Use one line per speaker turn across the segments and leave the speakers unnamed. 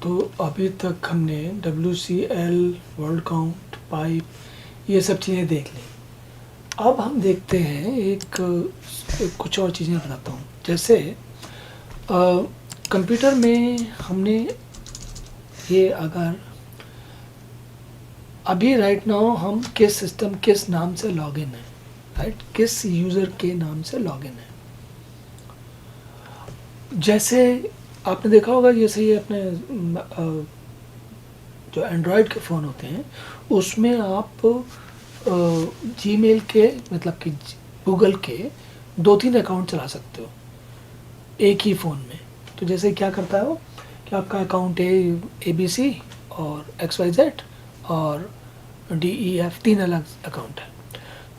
तो अभी तक हमने WCL, वर्ड काउंट, पाइप ये सब चीज़ें देख ली। अब हम देखते हैं कुछ और चीज़ें बताता हूँ। जैसे कंप्यूटर में हमने ये अगर अभी राइट नाउ हम किस नाम से लॉगिन है, राइट, किस यूज़र के नाम से लॉगिन है। जैसे आपने देखा होगा, जैसे ये अपने जो एंड्रॉयड के फ़ोन होते हैं उसमें आप जीमेल के मतलब कि गूगल के 2-3 अकाउंट चला सकते हो एक ही फ़ोन में। तो जैसे क्या करता है वो कि आपका अकाउंट है ABC और XYZ और DEF, 3 अलग अकाउंट है।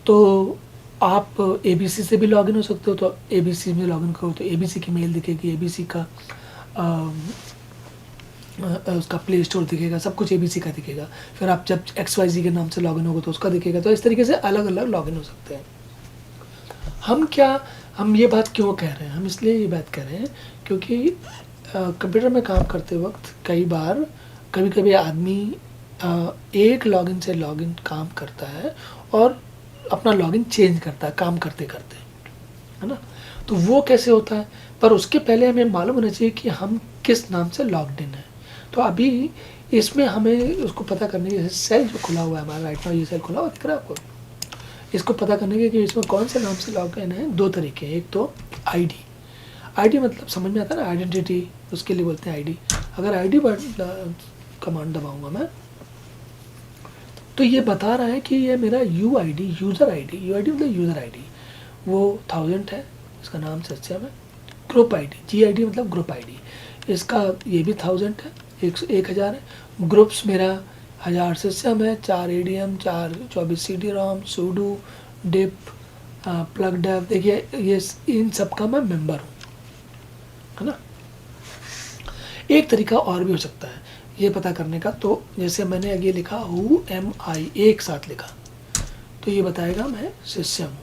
तो आप ABC से भी लॉगिन हो सकते हो, तो ABC में लॉगिन करो तो ABC की मेल दिखेगी, ABC का उसका प्ले स्टोर दिखेगा, सब कुछ ABC का दिखेगा। फिर आप जब XYZ के नाम से लॉगिन होगा तो उसका दिखेगा। तो इस तरीके से अलग अलग लॉगिन हो सकते हैं। हम ये बात क्यों कह रहे हैं? हम इसलिए ये बात कह रहे हैं क्योंकि कंप्यूटर में काम करते वक्त कभी कभी आदमी एक लॉगिन से लॉगिन काम करता है और अपना लॉगिन चेंज करता है काम करते करते, है ना। तो वो कैसे होता है? पर उसके पहले हमें मालूम होना चाहिए कि हम किस नाम से लॉग्ड इन है। तो अभी इसमें हमें उसको पता करने के, सेल जो खुला हुआ है हमारा राइट नाउ, ये सेल खुला हुआ दिख रहा है आपको। इसको पता करने के कि इसमें कौन से नाम से लॉग इन है, 2 तरीके हैं। एक तो आईडी मतलब समझ में आता है ना, आइडेंटिटी, उसके लिए बोलते हैं आईडी। अगर आईडी कमांड दबाऊंगा मैं तो ये बता रहा है कि ये मेरा यूज़र आईडी मतलब यूज़र आईडी वो 1000 है, इसका नाम सिस्टम है। ग्रुप आईडी, GID मतलब ग्रुप आईडी, इसका ये भी 1000 है, 1000 है। ग्रुप्स मेरा 1000 सिस्टम है, 4 ADM, 4 24 CD-ROM, sudo, dip, plug dev. देखिए ये इन सब का मैं मेंबर हूँ, है ना। एक तरीका और भी हो सकता है ये पता करने का। तो जैसे मैंने आगे लिखा हु एम आई, एक साथ लिखा, तो ये बताएगा मैं सिस्टम हूँ,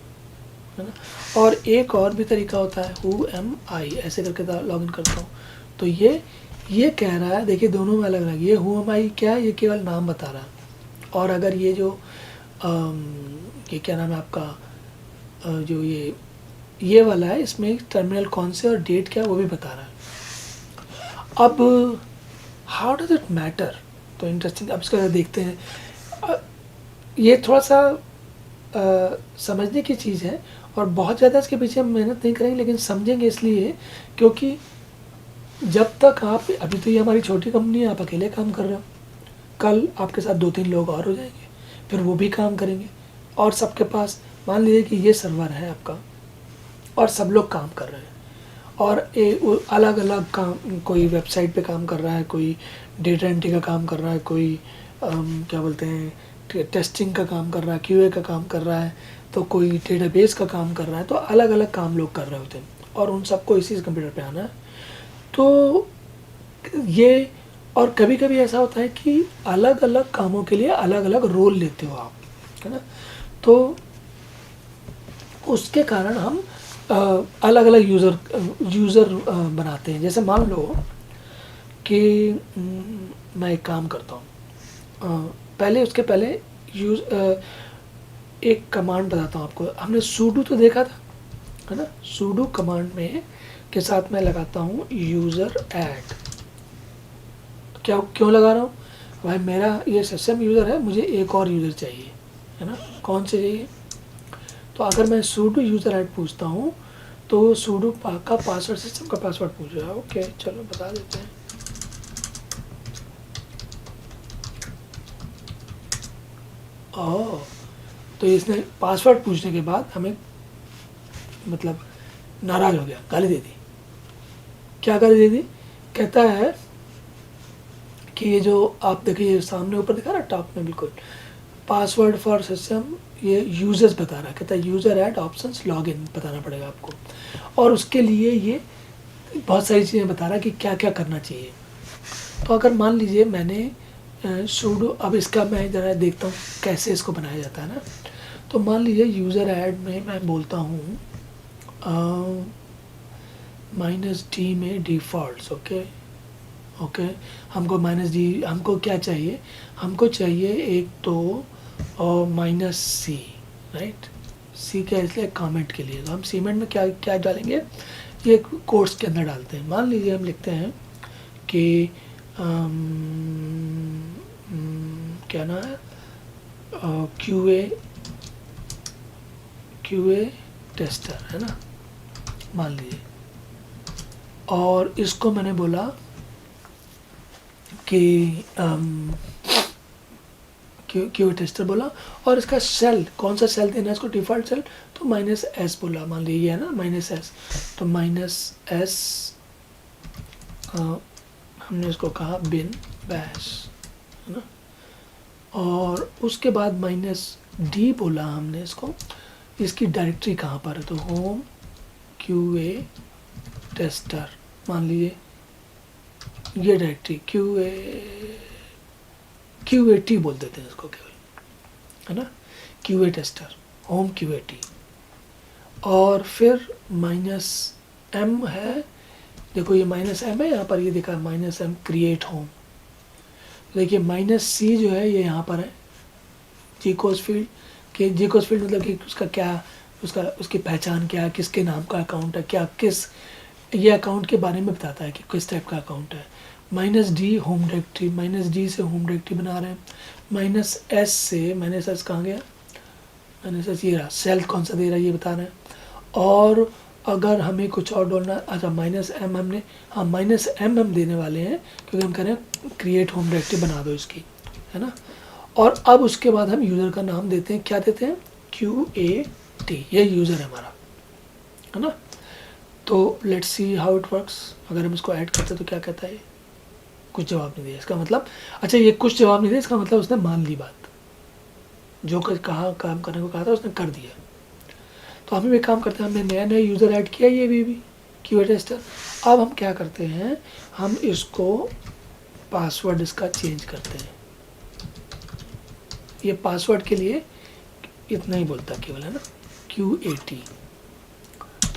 है ना। और एक और भी तरीका होता है हु एम आई, ऐसे करके लॉगिन करता हूँ तो ये कह रहा है, देखिए दोनों में अलग अलग। ये हु एम आई क्या है, ये केवल नाम बता रहा है। और अगर ये जो ये क्या नाम है आपका, जो ये वाला है, इसमें टर्मिनल कौन से और डेट क्या है वो भी बता रहा है। अब हाउ डज इट मैटर? तो इंटरेस्टिंग, अब इसका देखते हैं। ये थोड़ा सा समझने की चीज़ है और बहुत ज़्यादा इसके पीछे हम मेहनत नहीं करेंगे, लेकिन समझेंगे इसलिए क्योंकि जब तक आप, अभी तो ये हमारी छोटी कंपनी है, आप अकेले काम कर रहे हो, कल आपके साथ 2-3 लोग और हो जाएंगे, फिर वो भी काम करेंगे और सबके पास, मान लीजिए कि ये सर्वर है आपका और सब लोग काम कर रहे हैं और अलग अलग काम, कोई वेबसाइट पे काम कर रहा है, कोई डेटा एंट्री का काम कर रहा है, कोई क्या बोलते हैं टेस्टिंग का काम कर रहा है, QA का काम कर रहा है, तो कोई डेटाबेस का काम कर रहा है। तो अलग अलग काम लोग कर रहे होते हैं और उन सबको इसी कंप्यूटर पे आना है। तो ये, और कभी कभी ऐसा होता है कि अलग अलग कामों के लिए अलग अलग रोल लेते हो आप, है ना। तो उसके कारण हम अलग अलग यूज़र बनाते हैं। जैसे मान लो कि मैं एक काम करता हूँ, उसके पहले एक कमांड बताता हूँ आपको। हमने सूडो तो देखा था, है ना। सूडो कमांड में के साथ मैं लगाता हूँ यूज़र ऐड। क्या क्यों लगा रहा हूँ भाई? मेरा ये सिस्टम यूज़र है, मुझे एक और यूज़र चाहिए, है ना। कौन से चाहिए? तो अगर मैं सूडो यूज़र ऐड पूछता हूँ तो सूडो का पासवर्ड, सिस्टम का पासवर्ड पूछ रहा है। ओके चलो बता देते हैं। ओह, तो इसने पासवर्ड पूछने के बाद हमें मतलब नाराज़ हो गया, गाली दे दी। क्या गाली दे दी? कहता है कि ये जो आप देखिए सामने ऊपर दिखा रहा टॉप में, बिल्कुल पासवर्ड फॉर सिस्टम, ये यूजर्स बता रहा है। कहता है यूज़र ऐड ऑप्शंस लॉगिन बताना पड़ेगा आपको, और उसके लिए ये बहुत सारी चीज़ें बता रहा है कि क्या क्या करना चाहिए। तो अगर मान लीजिए मैंने सूडो, अब इसका मैं ज़रा देखता हूँ कैसे इसको बनाया जाता है ना। तो मान लीजिए यूज़र ऐड में मैं बोलता हूँ -D में डिफ़ॉल्ट्स, ओके ओके, हमको माइनस डी, हमको क्या चाहिए, हमको चाहिए एक तो माइनस सी, राइट। सी क्या, इसलिए कमेंट के लिए, तो हम सीमेंट में क्या क्या डालेंगे, ये कोर्स के अंदर डालते हैं। मान लीजिए हम लिखते हैं कि क्या ना है, क्यूए टेस्टर है ना, मान लीजिए। और इसको मैंने बोला कि क्यू टेस्टर बोला, और इसका सेल, कौन सा सेल देना है इसको, डिफ़ॉल्ट सेल, तो माइनस एस बोला, मान लीजिए है ना माइनस एस, तो माइनस एस हमने इसको कहा बिन बैश, है ना। और उसके बाद माइनस डी बोला हमने इसको, इसकी डायरेक्टरी कहाँ पर है, तो होम क्यूए टेस्टर, मान लीजिए ये डायरेक्टरी क्यूएटी बोल देते हैं इसको केवल, है ना, क्यूए टेस्टर, होम क्यूएटी। और फिर माइनस एम है, देखो ये माइनस एम है यहाँ पर, ये देखा माइनस एम क्रिएट होम। देखिए माइनस सी जो है ये यहाँ पर है, जीकोस फील्ड के, जीकोस फील्ड मतलब कि उसका क्या, उसकी पहचान क्या है, किसके नाम का अकाउंट है, क्या किस, ये अकाउंट के बारे में बताता है कि किस टाइप का अकाउंट है। Minus D home directory, minus D से होम डायरेक्टरी बना रहे हैं। माइनस एस से, माइनस एस कहाँ गया, माइनस एस ये रहा, सेल कौन सा दे रहा है ये बता रहे हैं। और अगर हमें कुछ और डालना, अच्छा माइनस एम हमने, हाँ माइनस एम हम देने वाले हैं, क्योंकि हम कह रहे हैं क्रिएट होम डायरेक्टरी बना दो इसकी, है ना। और अब उसके बाद हम यूज़र का नाम देते हैं, क्या देते हैं, QAT, ये यूज़र है हमारा, है ना। तो let's see how it works. अगर हम इसको ऐड करते हैं तो क्या कहता है, कुछ जवाब नहीं दिया, इसका मतलब, अच्छा ये कुछ जवाब नहीं दिया, इसका मतलब उसने मान ली बात, जो कहा काम करने को कहा था उसने कर दिया। तो हम भी काम करते हैं, हमने नया नया यूज़र ऐड किया, ये भी क्यूए टेस्टर। अब हम क्या करते हैं, हम इसको पासवर्ड इसका चेंज करते हैं। ये पासवर्ड के लिए इतना ही बोलता केवल, है ना, QAT।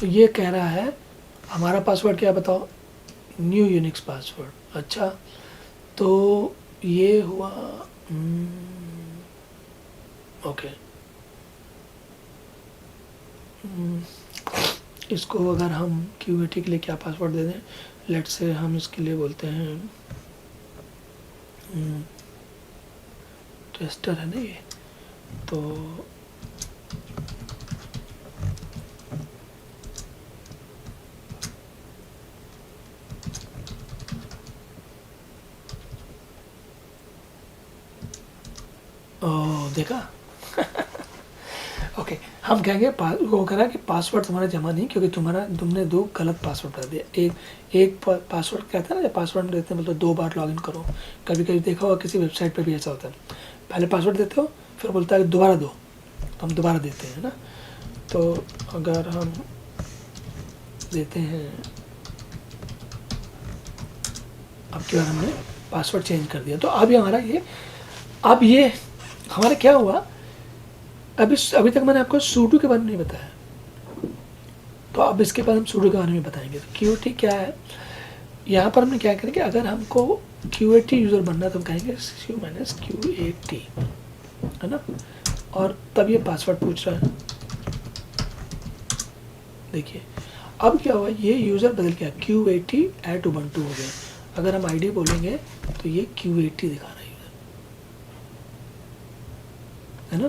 तो ये कह रहा है हमारा पासवर्ड क्या बताओ, न्यू यूनिक्स पासवर्ड। अच्छा, तो ये हुआ, ओके, इसको अगर हम QAT के लिए क्या पासवर्ड दे दें, लेट से हम इसके लिए बोलते हैं टेस्टर है ना ये, तो देखा ओके, हम कहेंगे वो कह रहा है कि पासवर्ड तुम्हारा जमा नहीं, क्योंकि तुमने 2 गलत पासवर्ड डाल दिया। एक पासवर्ड कहता है ना, जब पासवर्ड देते हैं मतलब 2 बार लॉगिन करो। कभी कभी देखा होगा किसी वेबसाइट पे भी ऐसा होता है, पहले पासवर्ड देते हो फिर बोलता है दोबारा दो, तो हम दोबारा देते हैं ना। तो अगर हम देते हैं, अब क्या हमने पासवर्ड चेंज कर दिया, तो अब हमारा ये हमारा क्या हुआ, अभी तक मैंने आपको सूडो के बारे में नहीं बताया, तो अब इसके बाद हम सूडो के बारे में बताएंगे। तो QAT क्या है, यहाँ पर हमने क्या करेंगे, अगर हमको QAT यूज़र बनना तो हम कहेंगे -QAT, है ना। और तब ये पासवर्ड पूछ रहा है, देखिए अब क्या हुआ, ये यूज़र बदल गया, QAT@ubuntu हो गया। अगर हम ID बोलेंगे तो ये QAT दिखा रहा है यूज़र, है ना।